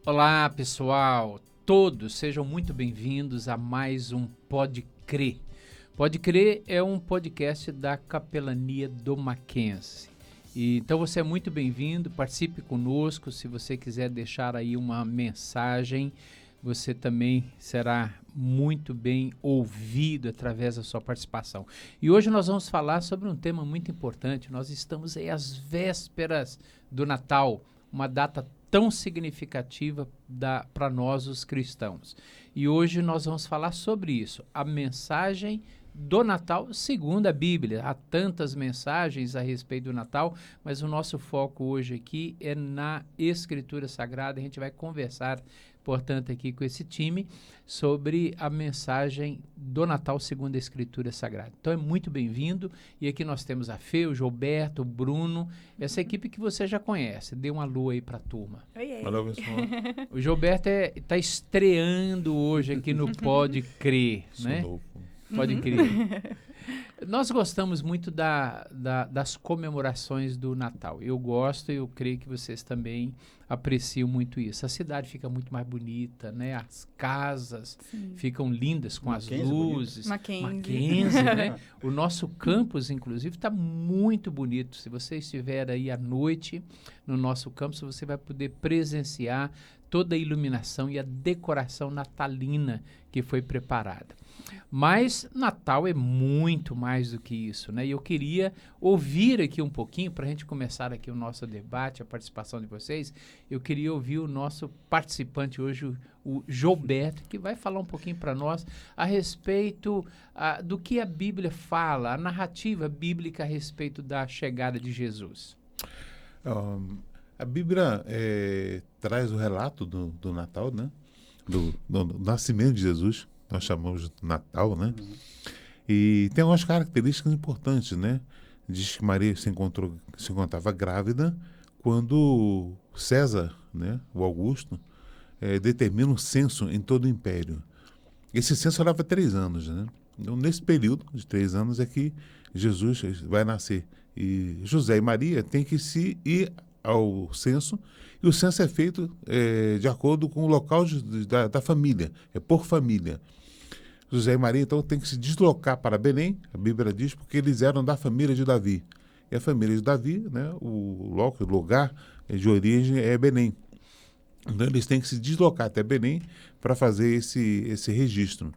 Olá, pessoal. Todos sejam muito bem-vindos a mais um Pode Crer. Pode Crer é um podcast da Capelania do Mackenzie. Então você é muito bem-vindo, participe conosco. Se você quiser deixar aí uma mensagem, você também será muito bem ouvido através da sua participação. E hoje nós vamos falar sobre um tema muito importante. Nós estamos aí às vésperas do Natal, uma data tão significativa para nós os cristãos. E hoje nós vamos falar sobre isso, a mensagem do Natal segundo a Bíblia. Há tantas mensagens a respeito do Natal, mas o nosso foco hoje aqui é na Escritura Sagrada. A gente vai conversar, portanto, aqui com esse time sobre a mensagem do Natal segundo a Escritura Sagrada. Então é muito bem-vindo. E aqui nós temos a Fê, o Gilberto, o Bruno, essa equipe que você já conhece. Dê uma lua aí para a turma. Oi, oi. Valeu, pessoal. O Gilberto está estreando hoje aqui no Pode Crer, né? Novo. Pode crer. Nós gostamos muito das comemorações do Natal. Eu gosto e eu creio que vocês também apreciam muito isso. A cidade fica muito mais bonita, né? As casas ficam lindas com as luzes. Mackenzie, né? O nosso campus, inclusive, está muito bonito. Se você estiver aí à noite no nosso campus, você vai poder presenciar toda a iluminação e a decoração natalina que foi preparada. Mas Natal é muito mais do que isso, né? E eu queria ouvir aqui um pouquinho, para a gente começar aqui o nosso debate, a participação de vocês, eu queria ouvir o nosso participante hoje, o Gilberto, que vai falar um pouquinho para nós a respeito do que a Bíblia fala, a narrativa bíblica a respeito da chegada de Jesus. A Bíblia traz o relato do Natal, né? Do nascimento de Jesus. Nós chamamos de Natal, né? E tem algumas características importantes, né? Diz que Maria se encontrava grávida quando César, né, o Augusto, determina um censo em todo o império. Esse censo leva 3 anos, né? Então, nesse período de 3 anos é que Jesus vai nascer. E José e Maria têm que se ir ao censo, e o censo é feito de acordo com o local da família, é por família. José e Maria, então, têm que se deslocar para Belém, a Bíblia diz, porque eles eram da família de Davi. E a família de Davi, né, o lugar de origem é Belém. Então, eles têm que se deslocar até Belém para fazer esse registro.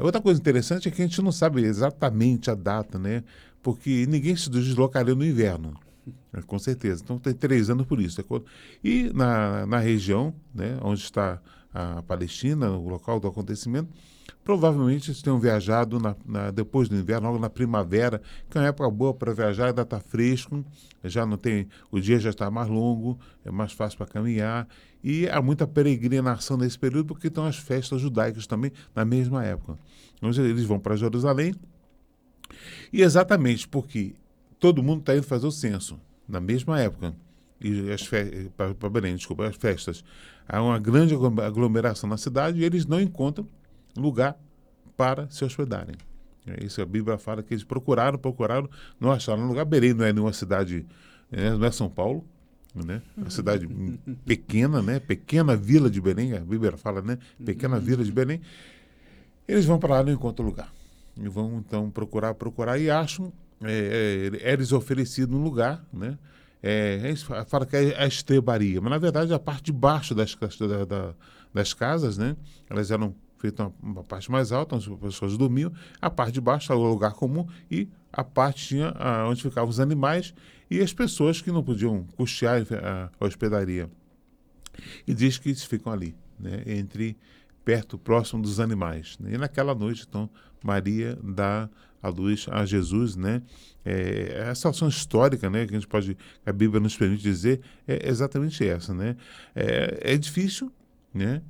Outra coisa interessante é que a gente não sabe exatamente a data, né, porque ninguém se deslocaria no inverno. Com certeza. Então, tem 3 anos por isso. E na região, né, onde está a Palestina, o local do acontecimento, provavelmente eles tenham viajado depois do inverno, logo na primavera, que é uma época boa para viajar, ainda está fresco, já não tem, o dia já está mais longo, é mais fácil para caminhar, e há muita peregrinação nesse período, porque estão as festas judaicas também na mesma época. Então, eles vão para Jerusalém, e exatamente porque todo mundo está indo fazer o censo na mesma época, e para Belém, desculpa, as festas. Há uma grande aglomeração na cidade e eles não encontram lugar para se hospedarem. É isso, a Bíblia fala que eles procuraram, não acharam lugar. Belém não é nenhuma cidade, não é São Paulo, né? É uma cidade pequena, né? Pequena vila de Belém, a Bíblia fala, né? Pequena vila de Belém. Eles vão para lá e não encontram lugar. E vão então procurar e acham, eles oferecidos um lugar, né? Fala que é a estrebaria, mas na verdade a parte de baixo das casas, né? Elas eram feitas uma parte mais alta, onde as pessoas dormiam, a parte de baixo era o lugar comum e a parte tinha onde ficavam os animais e as pessoas que não podiam custear a hospedaria. E diz que eles ficam ali, né? Próximo dos animais, né? E naquela noite, então, Maria dá a luz a Jesus, né? Essa ação histórica, né, que a Bíblia nos permite dizer, é exatamente essa, né? É difícil, né?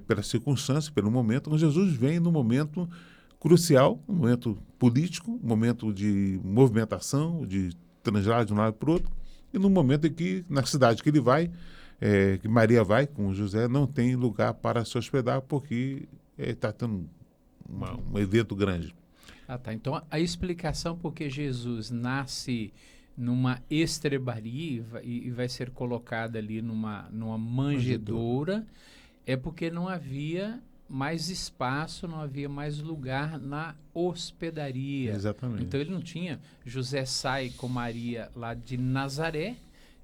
Pela circunstância, pelo momento, mas Jesus vem num momento crucial, um momento político, um momento de movimentação, de translar de um lado para o outro, e num momento em que, na cidade que ele vai, que Maria vai com José, não tem lugar para se hospedar porque está tendo um evento grande. Tá. Então, a explicação por que Jesus nasce numa estrebaria e vai ser colocada ali numa manjedoura, é porque não havia mais espaço, não havia mais lugar na hospedaria. Exatamente. Então ele não tinha. José sai com Maria lá de Nazaré,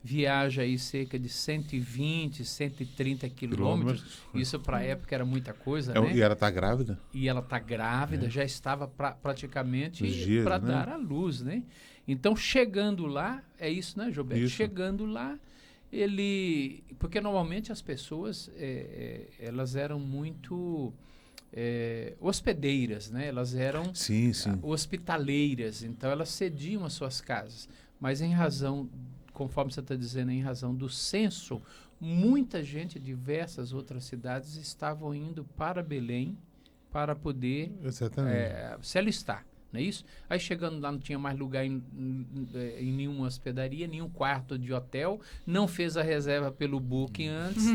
viaja aí cerca de 120, 130 quilômetros. Isso para a época era muita coisa, né? E ela está grávida? E ela está grávida, já estava praticamente dias, para né? dar à luz, né? Então, chegando lá, é isso, né, Gilberto? Isso. Chegando lá, porque normalmente as pessoas, elas eram muito hospedeiras, né? Elas eram Sim. hospitaleiras, então elas cediam as suas casas. Mas em razão, conforme você está dizendo, em razão do censo, muita gente de diversas outras cidades estavam indo para Belém para poder se alistar. Não é isso? Aí chegando lá não tinha mais lugar em nenhuma hospedaria, nenhum quarto de hotel, não fez a reserva pelo Booking antes.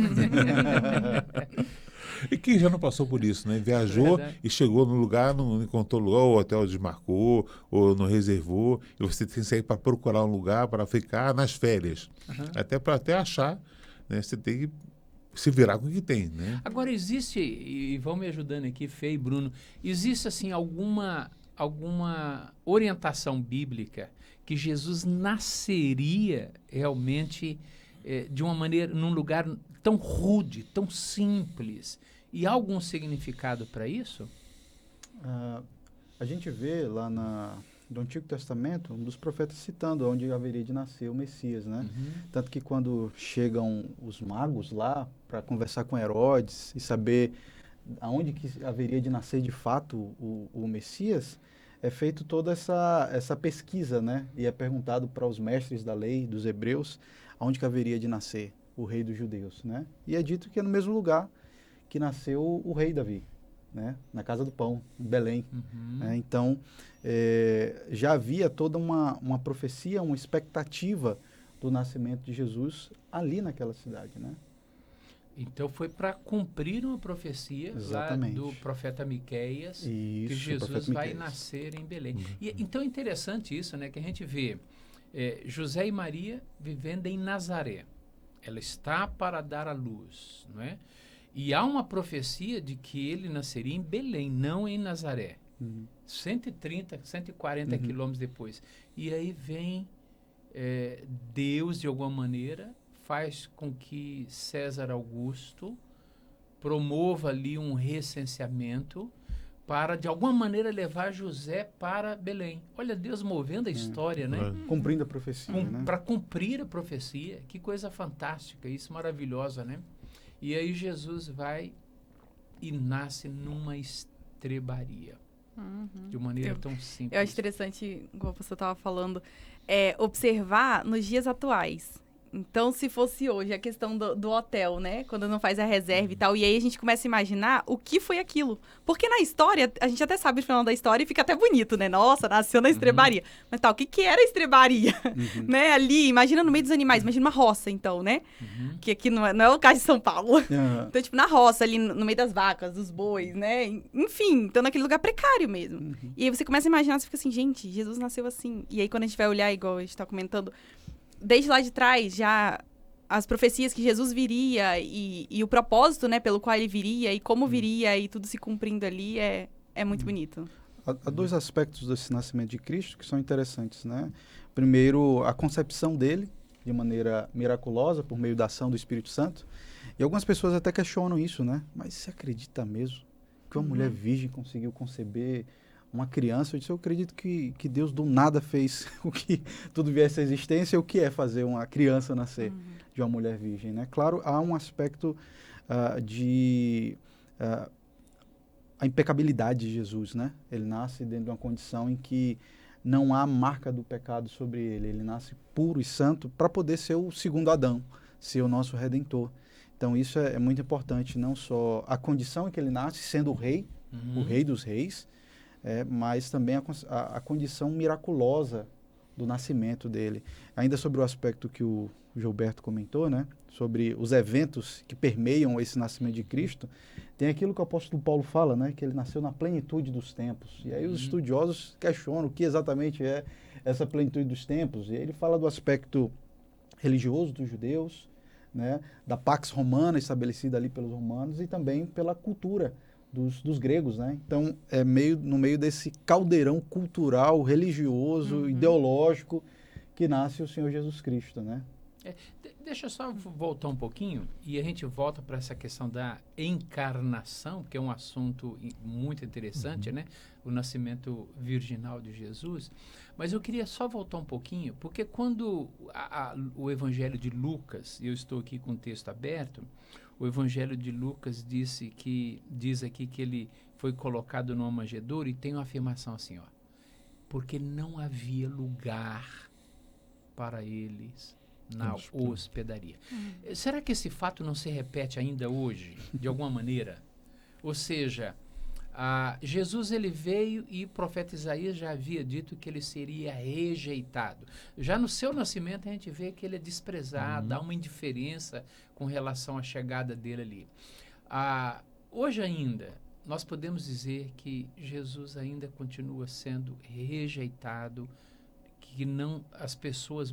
E quem já não passou por isso, né? Viajou e chegou no lugar, não encontrou lugar, ou o hotel desmarcou, ou não reservou, e você tem que sair para procurar um lugar para ficar nas férias. Até achar, né? Você tem que se virar com o que tem, né? Agora existe, e vão me ajudando aqui, Fê e Bruno, existe assim alguma orientação bíblica que Jesus nasceria realmente de uma maneira, num lugar tão rude, tão simples, e há algum significado para isso? A gente vê lá no Antigo Testamento um dos profetas citando onde haveria de nascer o Messias, né? Tanto que quando chegam os magos lá para conversar com Herodes e saber aonde que haveria de nascer de fato o Messias, é feito toda essa pesquisa, né? E é perguntado para os mestres da lei, dos hebreus, aonde que haveria de nascer o rei dos judeus, né? E é dito que é no mesmo lugar que nasceu o rei Davi, né? Na Casa do Pão, em Belém. Né? Então, já havia toda uma profecia, uma expectativa do nascimento de Jesus ali naquela cidade, né? Então foi para cumprir uma profecia lá do profeta Miqueias, que Jesus vai nascer em Belém. E, então é interessante isso, né? Que a gente vê José e Maria vivendo em Nazaré. Ela está para dar à luz, não é? E há uma profecia de que ele nasceria em Belém, não em Nazaré. 130, 140 quilômetros depois. E aí vem Deus, de alguma maneira, faz com que César Augusto promova ali um recenseamento para, de alguma maneira, levar José para Belém. Olha, Deus movendo a história, né? Cumprindo a profecia, né? Para cumprir a profecia. Que coisa fantástica, isso maravilhosa, né? E aí Jesus vai e nasce numa estrebaria. De maneira tão simples. Eu acho interessante, como você estava falando, observar nos dias atuais. Então, se fosse hoje a questão do hotel, né? Quando não faz a reserva e tal. E aí a gente começa a imaginar o que foi aquilo. Porque na história, a gente até sabe o final da história e fica até bonito, né? Nossa, nasceu na estrebaria. Mas tá, o que era a estrebaria? Né? Ali, imagina no meio dos animais. Imagina uma roça, então, né? Que aqui não é o caso de São Paulo. Então, tipo, na roça, ali no meio das vacas, dos bois, né? Enfim, então naquele lugar precário mesmo. E aí você começa a imaginar, você fica assim, gente, Jesus nasceu assim. E aí quando a gente vai olhar, igual a gente tá comentando, desde lá de trás, já as profecias que Jesus viria e o propósito, né, pelo qual ele viria e como viria e tudo se cumprindo ali é muito bonito. Há dois aspectos desse nascimento de Cristo que são interessantes, né? Primeiro, a concepção dele de maneira miraculosa por meio da ação do Espírito Santo. E algumas pessoas até questionam isso, né? Mas você acredita mesmo que uma mulher virgem conseguiu conceber uma criança? Eu acredito que Deus do nada fez o que tudo viesse à existência. O que é fazer uma criança nascer de uma mulher virgem, né? Claro, há um aspecto a impecabilidade de Jesus, né? Ele nasce dentro de uma condição em que não há marca do pecado sobre ele. Ele nasce puro e santo para poder ser o segundo Adão, ser o nosso Redentor. Então isso é muito importante, não só a condição em que ele nasce, sendo o rei dos reis, mas também a condição miraculosa do nascimento dele. Ainda sobre o aspecto que o Gilberto comentou, né, sobre os eventos que permeiam esse nascimento de Cristo, tem aquilo que o apóstolo Paulo fala, né, que ele nasceu na plenitude dos tempos. E aí os estudiosos questionam o que exatamente é essa plenitude dos tempos. E aí ele fala do aspecto religioso dos judeus, né, da Pax Romana estabelecida ali pelos romanos e também pela cultura dos gregos, né? Então, no meio desse caldeirão cultural, religioso, ideológico que nasce o Senhor Jesus Cristo, né? Deixa eu só voltar um pouquinho e a gente volta para essa questão da encarnação, que é um assunto muito interessante, né? O nascimento virginal de Jesus. Mas eu queria só voltar um pouquinho, porque quando o Evangelho de Lucas, e eu estou aqui com o texto aberto, o Evangelho de Lucas diz aqui que ele foi colocado numa manjedoura e tem uma afirmação assim, ó, porque não havia lugar para eles na hospedaria. Será que esse fato não se repete ainda hoje, de alguma maneira? Ou seja, Jesus ele veio e o profeta Isaías já havia dito que ele seria rejeitado. Já no seu nascimento a gente vê que ele é desprezado, há uma indiferença com relação à chegada dele ali. Hoje ainda, nós podemos dizer que Jesus ainda continua sendo rejeitado, que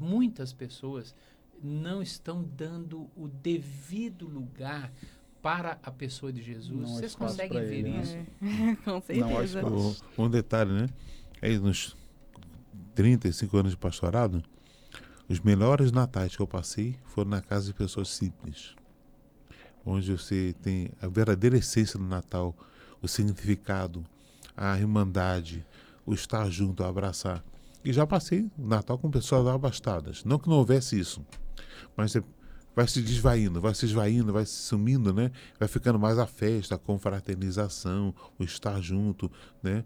muitas pessoas não estão dando o devido lugar para a pessoa de Jesus. Não há Vocês espaço conseguem pra ver ele, né? isso? Com certeza. Não há espaço. Um detalhe, né? Aí nos 35 anos de pastorado, os melhores natais que eu passei foram na casa de pessoas simples, onde você tem a verdadeira essência do Natal, o significado, a irmandade, o estar junto, o abraçar. E já passei o Natal com pessoas abastadas. Não que não houvesse isso, mas você vai se esvaindo, vai se sumindo, né? Vai ficando mais a festa, a confraternização, o estar junto, né?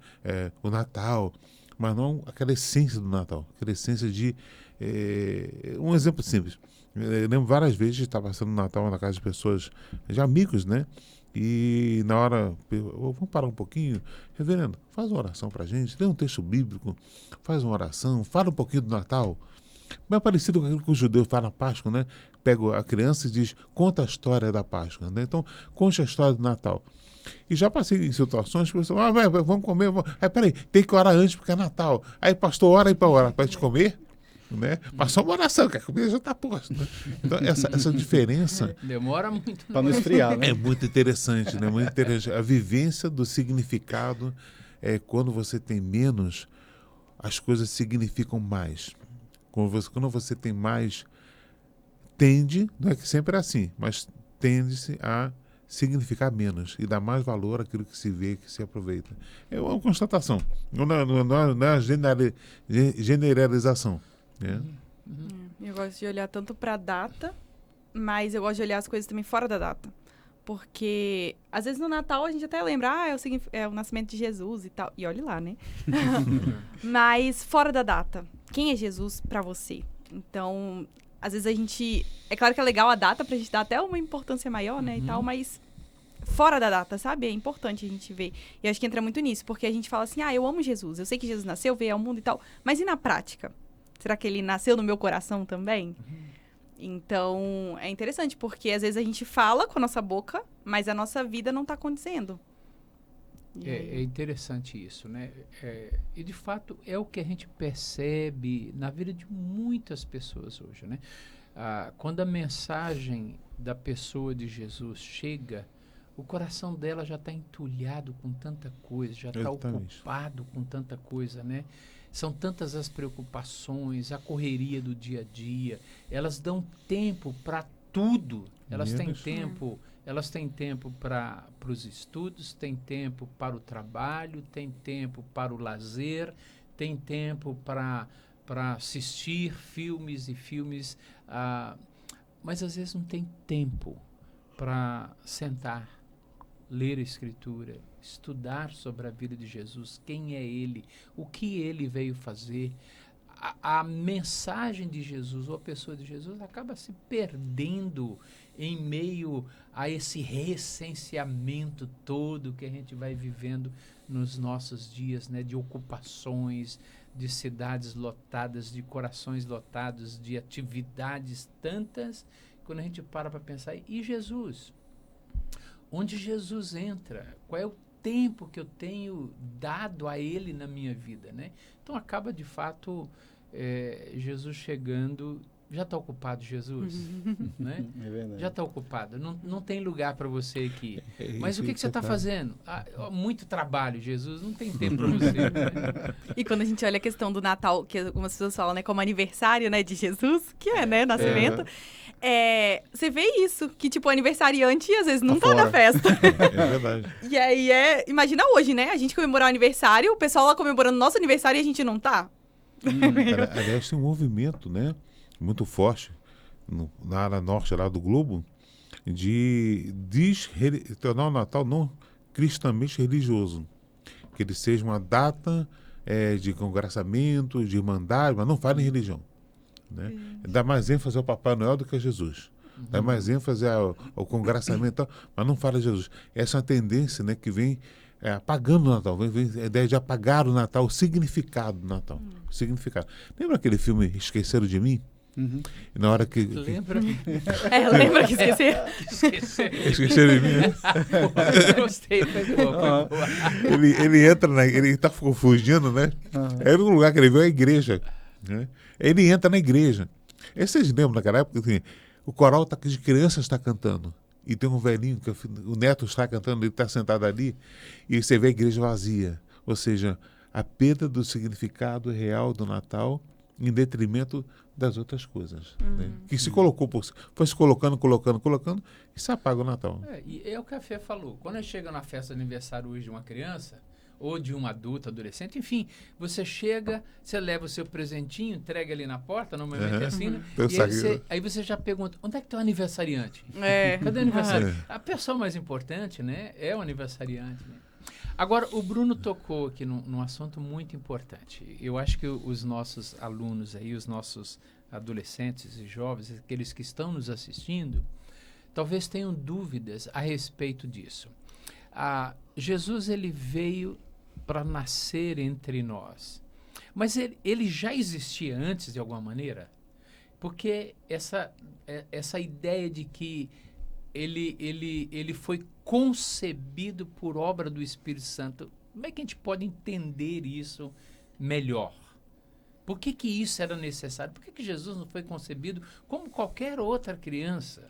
O Natal, mas não aquela essência do Natal, aquela essência de... um exemplo simples. Eu lembro várias vezes de estar passando o Natal na casa de pessoas, de amigos, né? E na hora, vamos parar um pouquinho, reverendo, faz uma oração pra gente, lê um texto bíblico, faz uma oração, fala um pouquinho do Natal. Bem parecido com aquilo que o judeu faz na Páscoa, né? Pega a criança e diz, conta a história da Páscoa, né? Então, conte a história do Natal. E já passei em situações que você fala, vamos comer, peraí, tem que orar antes porque é Natal. Aí, pastor, ora aí para orar, para a gente comer, né? Passou uma oração, que a comida já está posta. Né? Então, essa diferença... Demora muito. Para não esfriar, né? É muito interessante, né? Muito interessante. A vivência do significado quando você tem menos, as coisas significam mais. Quando você tem mais, não é que sempre é assim, mas tende-se a significar menos e dar mais valor àquilo que se vê, que se aproveita. É uma constatação, não é uma generalização. Né? Eu gosto de olhar tanto para a data, mas eu gosto de olhar as coisas também fora da data. Porque, às vezes, no Natal a gente até lembra, é o nascimento de Jesus e tal. E olhe lá, né? Mas fora da data, quem é Jesus para você? Então, às vezes a gente... É claro que é legal a data pra gente dar até uma importância maior, né, e tal, mas fora da data, sabe? É importante a gente ver. E eu acho que entra muito nisso, porque a gente fala assim, eu amo Jesus, eu sei que Jesus nasceu, veio ao mundo e tal, mas e na prática? Será que ele nasceu no meu coração também? Então, é interessante, porque às vezes a gente fala com a nossa boca, mas a nossa vida não tá acontecendo. É interessante isso, né? E, de fato, é o que a gente percebe na vida de muitas pessoas hoje, né? Quando a mensagem da pessoa de Jesus chega, o coração dela já está entulhado com tanta coisa, já está ocupado com tanta coisa, né? São tantas as preocupações, a correria do dia a dia. Elas dão tempo para tudo. Elas têm tempo para os estudos, têm tempo para o trabalho, têm tempo para o lazer, têm tempo para assistir filmes e filmes, mas às vezes não tem tempo para sentar, ler a Escritura, estudar sobre a vida de Jesus, quem é Ele, o que Ele veio fazer. A mensagem de Jesus, ou a pessoa de Jesus, acaba se perdendo em meio a esse reessenciamento todo que a gente vai vivendo nos nossos dias, né, de ocupações, de cidades lotadas, de corações lotados, de atividades tantas, quando a gente para pensar, e Jesus? Onde Jesus entra? Qual é o tempo que eu tenho dado a Ele na minha vida, né? Então acaba de fato Jesus chegando. Já está ocupado, Jesus? Né? É verdade. Já está ocupado. Não tem lugar para você aqui. Mas o que você está fazendo? Muito trabalho, Jesus. Não tem tempo para você. Né? E quando a gente olha a questão do Natal, que algumas pessoas falam, né, como aniversário, né, de Jesus, que é, né, nascimento, você vê isso, que tipo, o aniversariante às vezes não tá na festa. É verdade. E aí imagina hoje, né, a gente comemorar o aniversário, o pessoal lá comemorando nosso aniversário e a gente não tá. Aliás, tem um movimento, né, muito forte na área norte lá do globo de tornar o Natal não cristamente religioso, que ele seja uma data de congraçamento, de irmandade, mas não fala em religião, né? Dá mais ênfase ao Papai Noel do que a Jesus, dá mais ênfase ao congraçamento, mas não fala de Jesus. Essa é uma tendência, né, que vem apagando o Natal, vem a ideia de apagar o Natal, o significado do Natal. O significado. Lembra aquele filme Esqueceram de Mim? Uhum. E na hora que... Lembra? Lembra que esqueci? Esqueceram de Mim, né? Gostei, foi boa. Ele entra, ele tá fugindo, né? Era um lugar que ele veio, a igreja, né? Ele entra na igreja. E vocês lembram naquela época, assim, o coral de crianças está cantando. E tem um velhinho, que o neto está cantando, ele está sentado ali, e você vê a igreja vazia. Ou seja, a perda do significado real do Natal em detrimento das outras coisas. Né? Que se colocou, foi se colocando, e se apaga o Natal. E é o que a Fê falou. Quando chega na festa de aniversário hoje de uma criança, ou de um adulto, adolescente, enfim, você chega, você leva o seu presentinho, entrega ali na porta, normalmente é assim, né? E aí você já pergunta, onde é que está o aniversariante? Cadê o aniversariante? A pessoa mais importante, né, é o aniversariante, né? Agora, o Bruno tocou aqui num assunto muito importante. Eu acho que os nossos alunos aí, os nossos adolescentes e jovens, aqueles que estão nos assistindo, talvez tenham dúvidas a respeito disso. Jesus, ele veio para nascer entre nós. Mas ele já existia antes, de alguma maneira? Porque essa ideia de que ele foi concebido por obra do Espírito Santo, como é que a gente pode entender isso melhor? Por que isso era necessário? Por que Jesus não foi concebido como qualquer outra criança?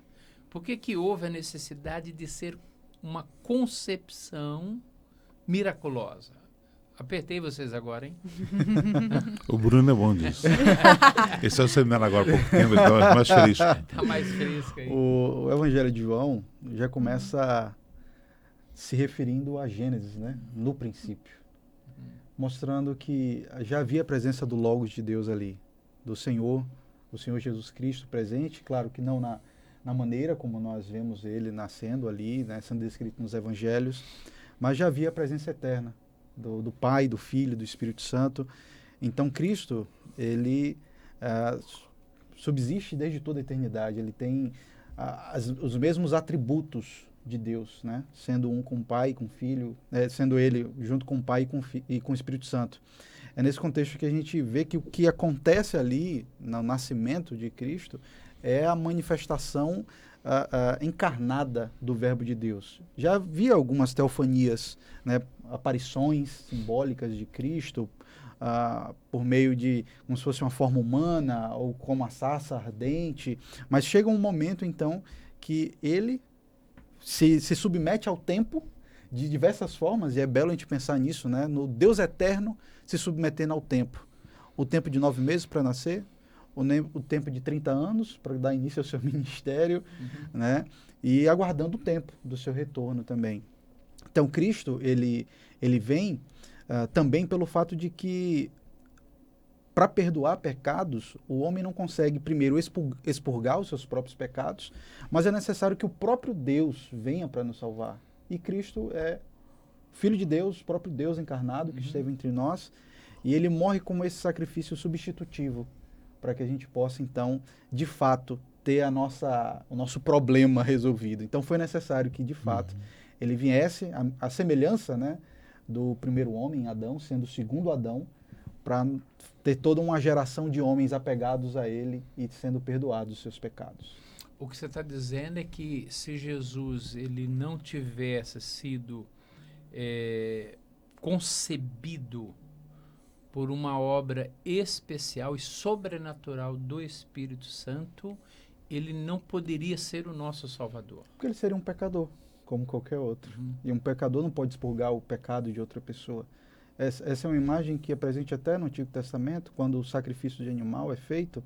Por que houve a necessidade de ser uma concepção miraculosa? Apertei vocês agora, hein? O Bruno é bom disso. Esse é o seminário agora, há pouco tempo, então é mais fresco. Está mais fresco aí. O Evangelho de João já começa se referindo a Gênesis, né? No princípio. Mostrando que já havia a presença do Logos de Deus ali, do Senhor, o Senhor Jesus Cristo presente, claro que não na maneira como nós vemos ele nascendo ali, né, sendo descrito nos Evangelhos, mas já havia a presença eterna do Pai, do Filho, do Espírito Santo. Então Cristo, ele subsiste desde toda a eternidade, ele tem os mesmos atributos de Deus, né? Sendo um com o Pai, com o Filho, sendo ele junto com o Pai e com o Espírito Santo. É nesse contexto que a gente vê que o que acontece ali no nascimento de Cristo é a manifestação encarnada do Verbo de Deus. Já havia algumas teofanias, né, aparições simbólicas de Cristo por meio de como se fosse uma forma humana ou como a sarça ardente, mas chega um momento então que ele se submete ao tempo de diversas formas, e é belo a gente pensar nisso, né? No Deus eterno se submetendo ao tempo. O tempo de 9 meses para nascer, o tempo de 30 anos para dar início ao seu ministério, né? E aguardando o tempo do seu retorno também. Então, Cristo, ele vem também pelo fato de que, para perdoar pecados, o homem não consegue primeiro expurgar os seus próprios pecados, mas é necessário que o próprio Deus venha para nos salvar. E Cristo é Filho de Deus, próprio Deus encarnado, que esteve entre nós, e ele morre como esse sacrifício substitutivo, para que a gente possa, então, de fato, ter o nosso problema resolvido. Então, foi necessário que, de fato, ele viesse, a semelhança, né, do primeiro homem, Adão, sendo o segundo Adão, para ter toda uma geração de homens apegados a ele e sendo perdoados os seus pecados. O que você está dizendo é que se Jesus ele não tivesse sido concebido por uma obra especial e sobrenatural do Espírito Santo, ele não poderia ser o nosso Salvador. Porque ele seria um pecador, como qualquer outro. E um pecador não pode expurgar o pecado de outra pessoa. Essa é uma imagem que é presente até no Antigo Testamento, quando o sacrifício de animal é feito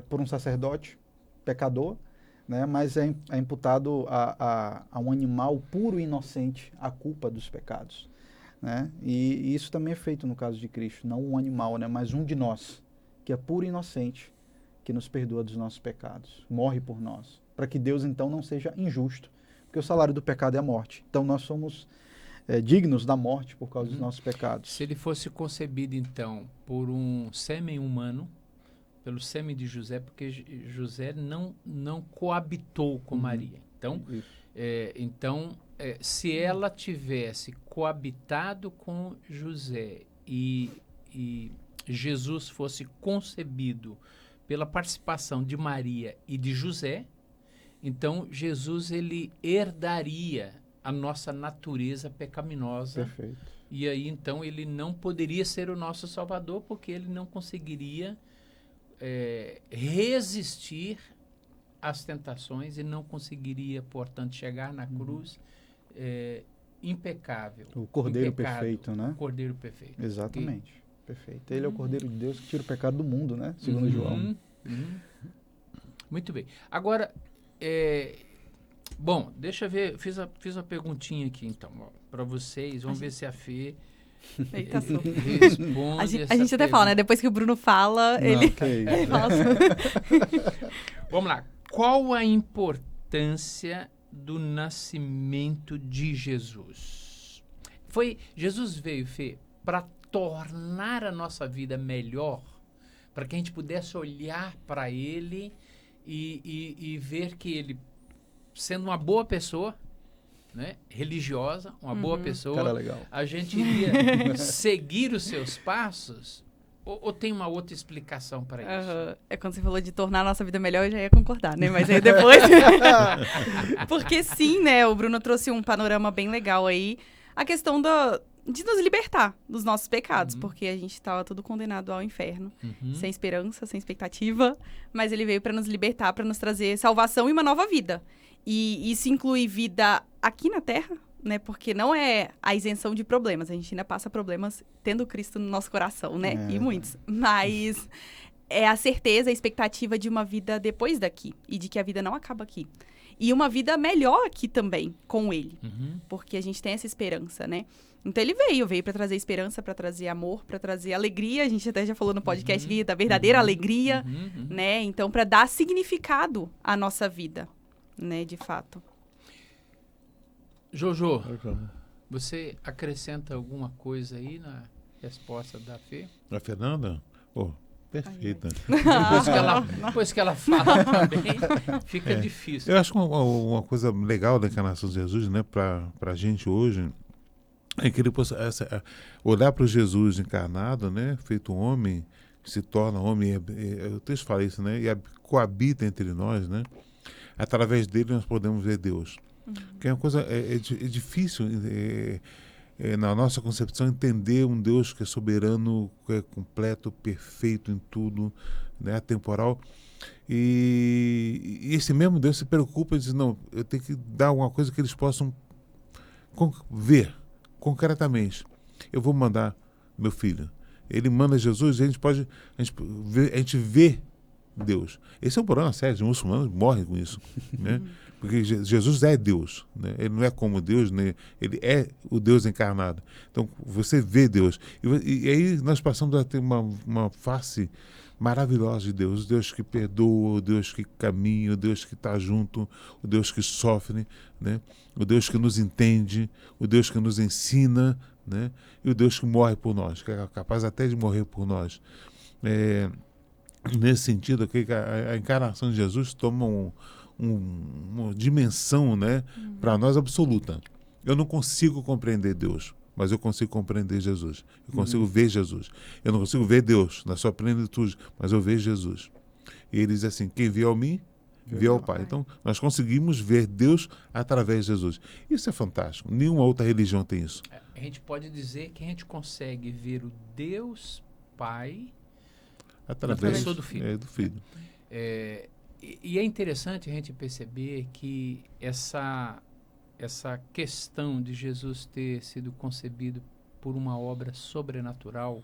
por um sacerdote pecador, né, mas é imputado a um animal puro e inocente a culpa dos pecados. Né? E isso também é feito no caso de Cristo, não um animal, né, mas um de nós, que é puro e inocente, que nos perdoa dos nossos pecados, morre por nós, para que Deus então não seja injusto, porque o salário do pecado é a morte. Então nós somos dignos da morte por causa dos nossos pecados. Se ele fosse concebido então por um sêmen humano, pelo sêmen de José, porque José não coabitou com Maria. Então, se ela tivesse coabitado com José e Jesus fosse concebido pela participação de Maria e de José, então Jesus ele herdaria a nossa natureza pecaminosa. Perfeito. E aí então ele não poderia ser o nosso Salvador, porque ele não conseguiria resistir às tentações e não conseguiria, portanto, chegar na cruz impecável. O Cordeiro perfeito, né? O Cordeiro perfeito. Exatamente. Perfeito. Ele é o Cordeiro de Deus que tira o pecado do mundo, né? Segundo João. Muito bem. Agora, bom, deixa eu ver, fiz uma perguntinha aqui, então, para vocês. Vamos ver se a Fê responde a gente até fala, né? Depois que o Bruno fala, ele fala assim. Vamos lá. Qual a importância do nascimento de Jesus? Jesus veio, Fê, para tornar a nossa vida melhor, para que a gente pudesse olhar para ele e ver que ele, sendo uma boa pessoa, né, religiosa, uma boa pessoa, cara legal, a gente iria seguir os seus passos? Ou tem uma outra explicação para isso? É quando você falou de tornar a nossa vida melhor, eu já ia concordar, né? Mas aí depois... Porque sim, né? O Bruno trouxe um panorama bem legal aí. A questão de nos libertar dos nossos pecados, porque a gente estava tudo condenado ao inferno, sem esperança, sem expectativa, mas ele veio para nos libertar, para nos trazer salvação e uma nova vida. E isso inclui vida aqui na Terra, né? Porque não é a isenção de problemas, a gente ainda passa problemas tendo Cristo no nosso coração, né? E muitos. Mas é a certeza, a expectativa de uma vida depois daqui e de que a vida não acaba aqui. E uma vida melhor aqui também, com ele. Porque a gente tem essa esperança, né? Então ele veio para trazer esperança, para trazer amor, para trazer alegria. A gente até já falou no podcast aqui da verdadeira alegria, né? Então, para dar significado à nossa vida, né? De fato. Jojo, você acrescenta alguma coisa aí na resposta da Fê? A Fernanda? Perfeita. Depois que ela fala também, fica difícil. Eu acho que uma coisa legal da encarnação de Jesus, né, para a gente hoje, é que ele possa olhar para o Jesus encarnado, né, feito homem, que se torna homem, o texto fala isso, né, e coabita entre nós, né, através dele nós podemos ver Deus. Que é uma coisa, é difícil na nossa concepção entender um Deus que é soberano, que é completo, perfeito em tudo, né, atemporal. E esse mesmo Deus se preocupa e diz, não, eu tenho que dar alguma coisa que eles possam ver concretamente. Eu vou mandar meu filho. Ele manda Jesus e a gente vê Deus. Esse é um problema sério, os muçulmanos morrem com isso, né? Porque Jesus é Deus, né? Ele não é como Deus, né? Ele é o Deus encarnado. Então, você vê Deus. E aí nós passamos a ter uma face maravilhosa de Deus. O Deus que perdoa, o Deus que caminha, o Deus que está junto, o Deus que sofre, né? O Deus que nos entende, o Deus que nos ensina, né? E o Deus que morre por nós, que é capaz até de morrer por nós. Nesse sentido, a encarnação de Jesus toma uma dimensão, né, para nós absoluta. Eu não consigo compreender Deus, mas eu consigo compreender Jesus. Eu consigo ver Jesus. Eu não consigo ver Deus na sua plenitude, mas eu vejo Jesus. E ele diz assim, quem vê ao mim, vê ao Pai. Então, nós conseguimos ver Deus através de Jesus. Isso é fantástico. Nenhuma outra religião tem isso. A gente pode dizer que a gente consegue ver o Deus Pai Através na pessoa do Filho. do Filho. E é interessante a gente perceber que essa questão de Jesus ter sido concebido por uma obra sobrenatural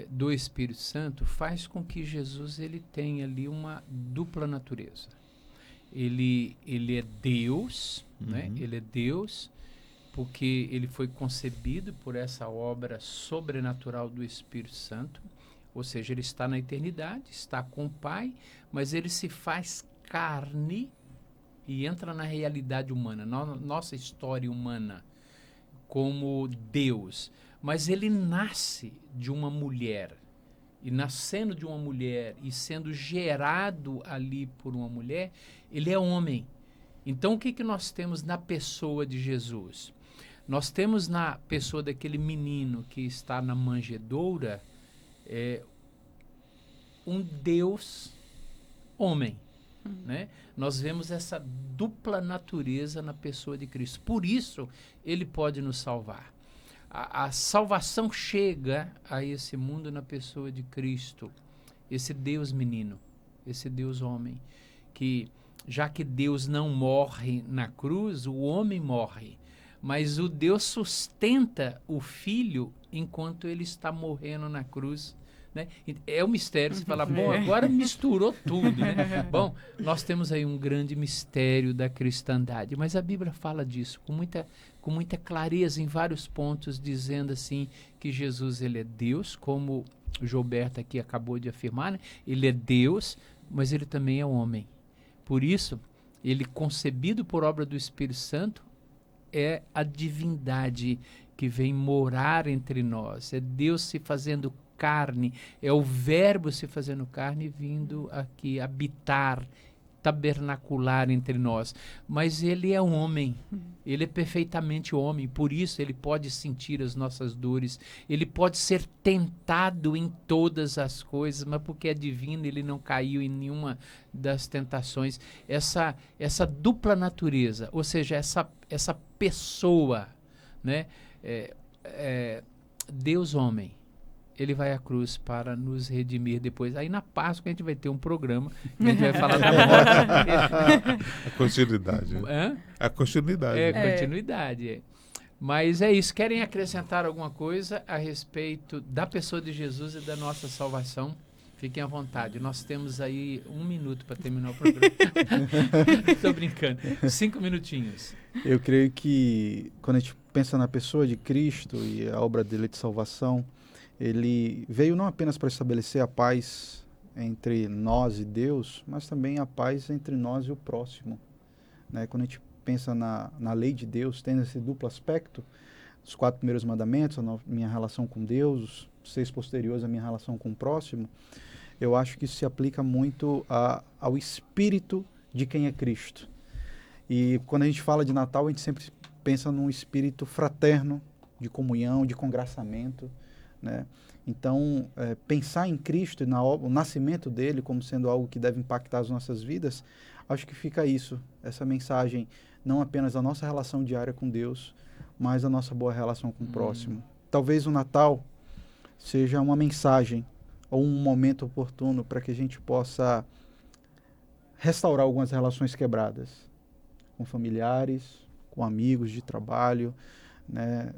do Espírito Santo faz com que Jesus ele tenha ali uma dupla natureza. Ele é Deus, né? Ele é Deus porque ele foi concebido por essa obra sobrenatural do Espírito Santo, ou seja, ele está na eternidade, está com o Pai, mas ele se faz carne e entra na realidade humana, nossa história humana, como Deus. Mas ele nasce de uma mulher, e nascendo de uma mulher e sendo gerado ali por uma mulher, ele é homem. Então, o que nós temos na pessoa de Jesus? Nós temos na pessoa daquele menino que está na manjedoura um Deus homem. Né? Nós vemos essa dupla natureza na pessoa de Cristo. Por isso, ele pode nos salvar. A salvação chega a esse mundo na pessoa de Cristo, esse Deus menino, esse Deus homem, que já que Deus não morre na cruz, o homem morre, mas o Deus sustenta o Filho enquanto ele está morrendo na cruz. Né? É um mistério, você fala, bom, agora misturou tudo, né? Bom, nós temos aí um grande mistério da cristandade, mas a Bíblia fala disso com muita clareza em vários pontos, dizendo assim que Jesus ele é Deus, como o Gilberto aqui acabou de afirmar, né? Ele é Deus, mas ele também é homem. Por isso, ele concebido por obra do Espírito Santo é a divindade que vem morar entre nós, é Deus se fazendo carne, é o verbo se fazendo carne vindo aqui habitar, tabernacular entre nós. Mas ele é homem, ele é perfeitamente homem, por isso ele pode sentir as nossas dores, ele pode ser tentado em todas as coisas, mas porque é divino, ele não caiu em nenhuma das tentações. Essa dupla natureza, ou seja, essa pessoa, né? Deus homem, ele vai à cruz para nos redimir depois. Aí na Páscoa a gente vai ter um programa que a gente vai falar da morte. A continuidade. A continuidade. Continuidade. Mas é isso. Querem acrescentar alguma coisa a respeito da pessoa de Jesus e da nossa salvação? Fiquem à vontade. Nós temos aí 1 minuto para terminar o programa. Estou brincando. 5 minutinhos. Eu creio que quando a gente pensa na pessoa de Cristo e a obra dele de salvação, ele veio não apenas para estabelecer a paz entre nós e Deus, mas também a paz entre nós e o próximo. Né? Quando a gente pensa na lei de Deus, tem esse duplo aspecto, os 4 primeiros mandamentos, a minha relação com Deus, os 6 posteriores, a minha relação com o próximo, eu acho que isso se aplica muito ao espírito de quem é Cristo. E quando a gente fala de Natal, a gente sempre pensa num espírito fraterno, de comunhão, de congraçamento, né? Então, pensar em Cristo e o nascimento dele como sendo algo que deve impactar as nossas vidas, acho que fica isso, essa mensagem, não apenas da nossa relação diária com Deus, mas da nossa boa relação com o próximo. Talvez o Natal seja uma mensagem ou um momento oportuno para que a gente possa restaurar algumas relações quebradas com familiares, com amigos de trabalho, né?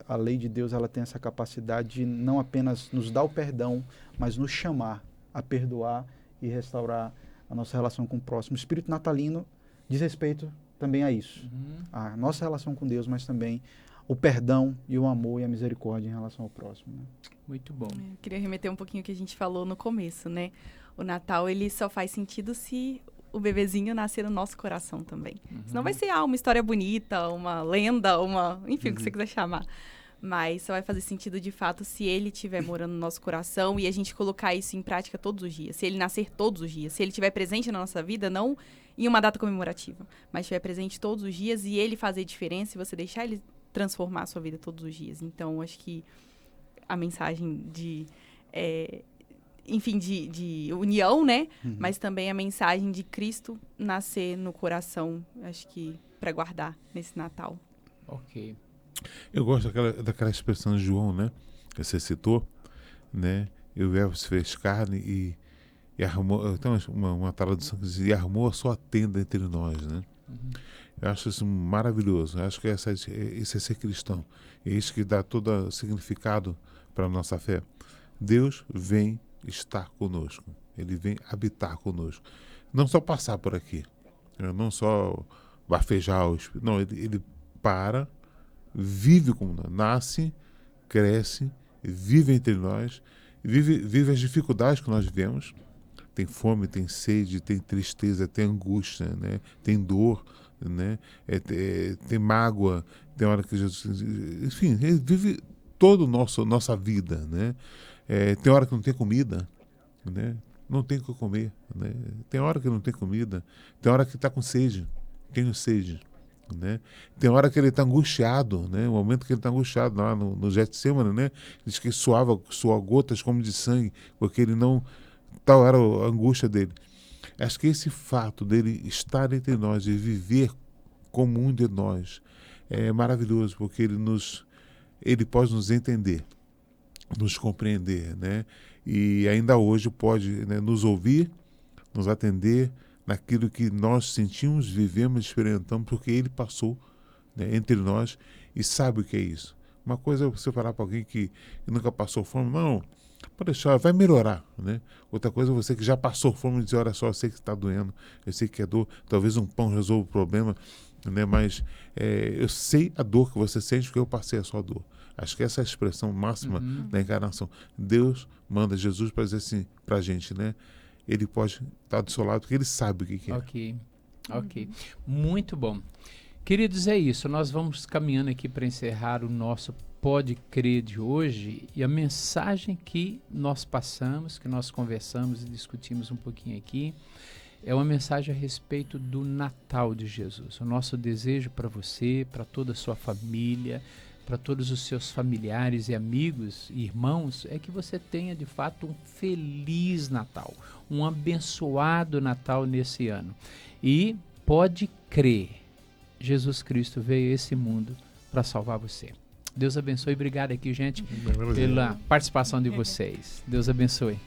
A lei de Deus ela tem essa capacidade de não apenas nos dar o perdão, mas nos chamar a perdoar e restaurar a nossa relação com o próximo. O espírito natalino diz respeito também a isso, a nossa relação com Deus, mas também o perdão e o amor e a misericórdia em relação ao próximo. Né? Muito bom. Eu queria remeter um pouquinho ao que a gente falou no começo, né? O Natal ele só faz sentido se o bebezinho nascer no nosso coração também. Senão vai ser uma história bonita, uma lenda, enfim, o que você quiser chamar. Mas só vai fazer sentido de fato se ele estiver morando no nosso coração e a gente colocar isso em prática todos os dias. Se ele nascer todos os dias, se ele estiver presente na nossa vida, não em uma data comemorativa, mas estiver presente todos os dias e ele fazer diferença e você deixar ele transformar a sua vida todos os dias. Então, acho que a mensagem de união, né? Mas também a mensagem de Cristo nascer no coração, acho que para guardar nesse Natal. Ok. Eu gosto daquela expressão de João, né? Que você citou, né? E o verbo se fez carne e armou. Então, uma tradução que diz: e armou a sua tenda entre nós, né? Eu acho isso maravilhoso. Eu acho que isso é ser cristão. É isso que dá todo o significado para a nossa fé. Deus vem estar conosco. Ele vem habitar conosco. Não só passar por aqui. Não só bafejar o Espírito. Não, ele vive como nós. Nasce, cresce, vive entre nós. Vive as dificuldades que nós vivemos. Tem fome, tem sede, tem tristeza, tem angústia, né? Tem dor, né? Tem mágoa, tem hora que Jesus... Enfim, ele vive toda a nossa vida, né? Tem hora que não tem comida, né? Não tem o que comer, né? Tem hora que não tem comida, tem hora que está com sede, tenho sede, né? Tem hora que ele está angustiado, né? O momento que ele está angustiado lá no Getsêmani, né? Diz que suou gotas como de sangue, porque ele não... Tal era a angústia dele. Acho que esse fato dele estar entre nós e viver como um de nós é maravilhoso, porque ele pode nos entender, nos compreender, né? E ainda hoje pode, né, nos ouvir, nos atender naquilo que nós sentimos, vivemos, experimentamos, porque ele passou, né, entre nós e sabe o que é isso. Uma coisa é você falar para alguém que nunca passou fome, não, pode deixar, vai melhorar, né? Outra coisa é você que já passou fome e dizer, olha só, eu sei que está doendo, eu sei que é dor, talvez um pão resolva o problema, né? Mas eu sei a dor que você sente porque eu passei a sua dor. Acho que essa é a expressão máxima da encarnação. Deus manda Jesus para dizer assim para a gente, né? Ele pode estar do seu lado porque ele sabe o que é. Ok. Muito bom. Queridos, é isso. Nós vamos caminhando aqui para encerrar o nosso Pode Crer de hoje, e a mensagem que nós passamos, que nós conversamos e discutimos um pouquinho aqui, é uma mensagem a respeito do Natal de Jesus. O nosso desejo para você, para toda a sua família, para todos os seus familiares e amigos e irmãos, é que você tenha de fato um feliz Natal, um abençoado Natal nesse ano. E pode crer, Jesus Cristo veio a esse mundo para salvar você. Deus abençoe. Obrigado aqui, gente, pela participação de vocês. Deus abençoe.